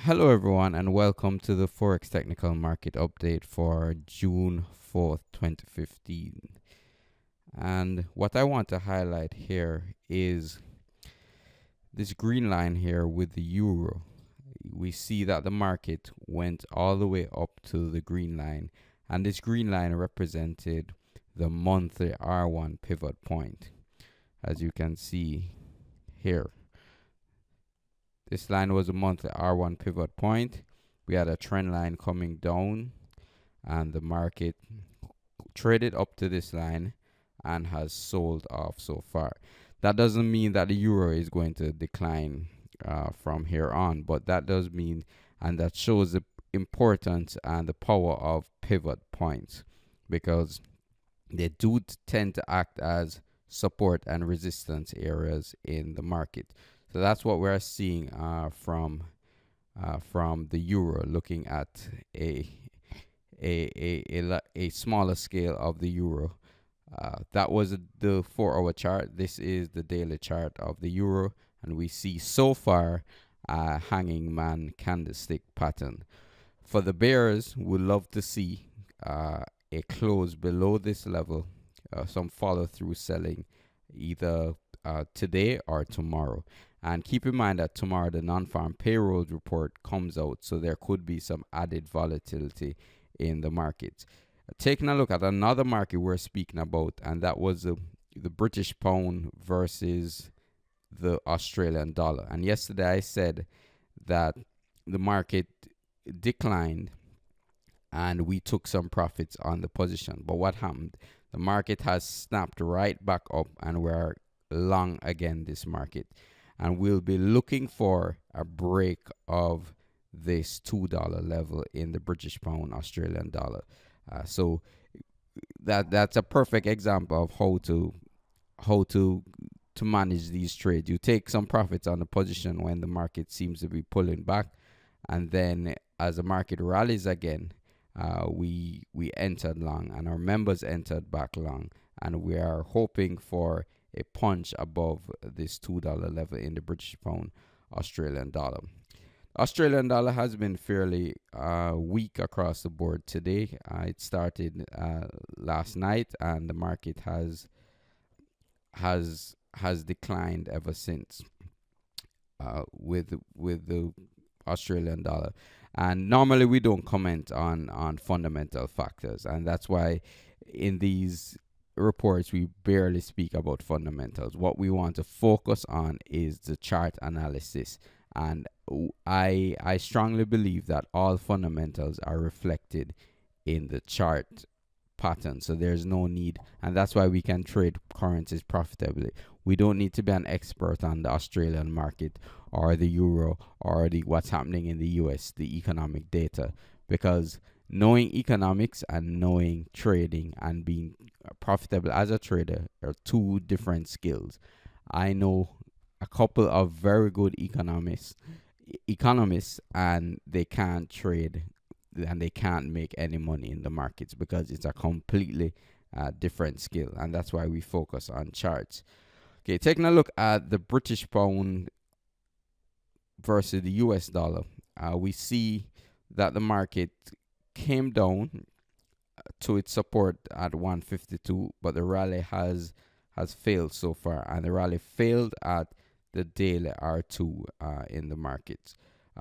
Hello, everyone, and welcome to the Forex Technical Market Update for June 4th, 2015. And what I want to highlight here is this green line here with the euro. We see that the market went all the way up to the green line, and this green line represented the monthly R1 pivot point, as you can see here. This line was a monthly R1 pivot point. We had a trend line coming down, and the market traded up to this line and has sold off so far. That doesn't mean that the euro is going to decline from here on, but that does mean, and that shows the importance and the power of pivot points, because they do tend to act as support and resistance areas in the market. So that's what we're seeing from the euro, looking at a smaller scale of the euro. That was the 4-hour chart. This is the daily chart of the euro, and we see so far a hanging man candlestick pattern. For the bears, we'd love to see a close below this level, some follow through selling either today or tomorrow. And keep in mind that tomorrow the non-farm payroll report comes out, so there could be some added volatility in the markets. Taking a look at another market we're speaking about, and that was the British pound versus the Australian dollar. And yesterday I said that the market declined and we took some profits on the position. But what happened? The market has snapped right back up, and we're long again this market. And we'll be looking for a break of this $2 level in the British pound Australian dollar. So that's a perfect example of how to manage these trades. You take some profits on the position when the market seems to be pulling back, and then as the market rallies again, we entered long, and our members entered back long, and we are hoping for a punch above this $2 level in the British pound Australian dollar. Australian dollar has been fairly weak across the board today. It started last night, and the market has declined ever since with the Australian dollar. And normally we don't comment on fundamental factors, and that's why in these reports we barely speak about fundamentals. What we want to focus on is the chart analysis, and I strongly believe that all fundamentals are reflected in the chart pattern, so there's no need, and that's why we can trade currencies profitably. We don't need to be an expert on the Australian market or the euro or what's happening in the US, the economic data, because knowing economics and knowing trading and being profitable as a trader are two different skills. I know a couple of very good economists, and they can't trade and they can't make any money in the markets because it's a completely different skill, and that's why we focus on charts. Okay, taking a look at the British pound versus the US dollar, we see that the market came down to its support at 152, but the rally has failed so far, and the rally failed at the daily R2 in the markets.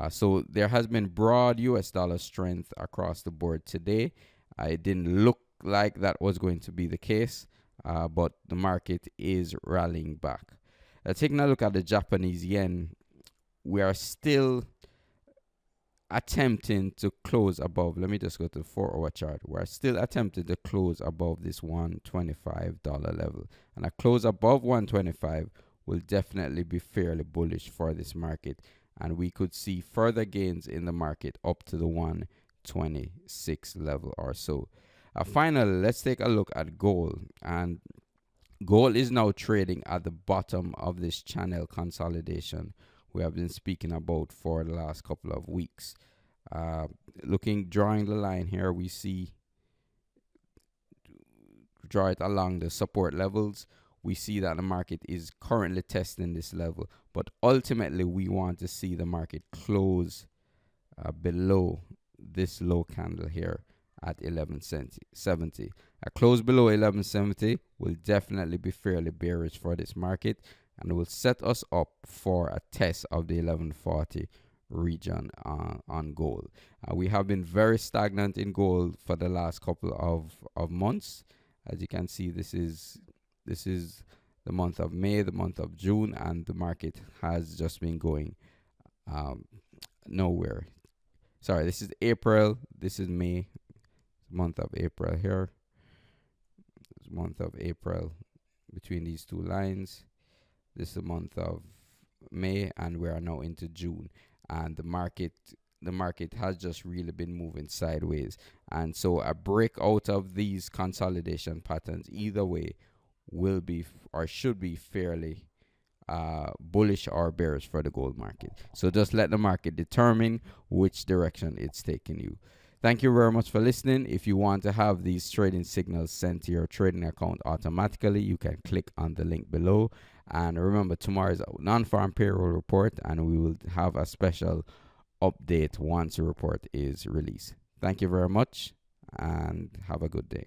So there has been broad US dollar strength across the board today. It didn't look like that was going to be the case, but the market is rallying back. Taking a look at the Japanese yen, we are still attempting to close above. Let me just go to the 4-hour chart. We're still attempting to close above this $125 level, and a close above 125 will definitely be fairly bullish for this market, and we could see further gains in the market up to the 126 level or so. Finally, let's take a look at gold, and gold is now trading at the bottom of this channel consolidation we have been speaking about for the last couple of weeks. Drawing the line here, we see draw it along the support levels. We see that the market is currently testing this level, but ultimately we want to see the market close below this low candle here at 1170. A close below 1170 will definitely be fairly bearish for this market, and will set us up for a test of the 1140 region on gold. We have been very stagnant in gold for the last couple of months. As you can see, this is the month of May, the month of June, and the market has just been going nowhere. Sorry, this is April, this is May, month of April here. Month of April between these two lines. This is the month of May, and we are now into June, and the market has just really been moving sideways, and so a break out of these consolidation patterns either way will be or should be fairly bullish or bearish for the gold market. So just let the market determine which direction it's taking you. Thank you very much for listening. If you want to have these trading signals sent to your trading account automatically, you can click on the link below. And remember, tomorrow is a non-farm payroll report, and we will have a special update once the report is released. Thank you very much, and have a good day.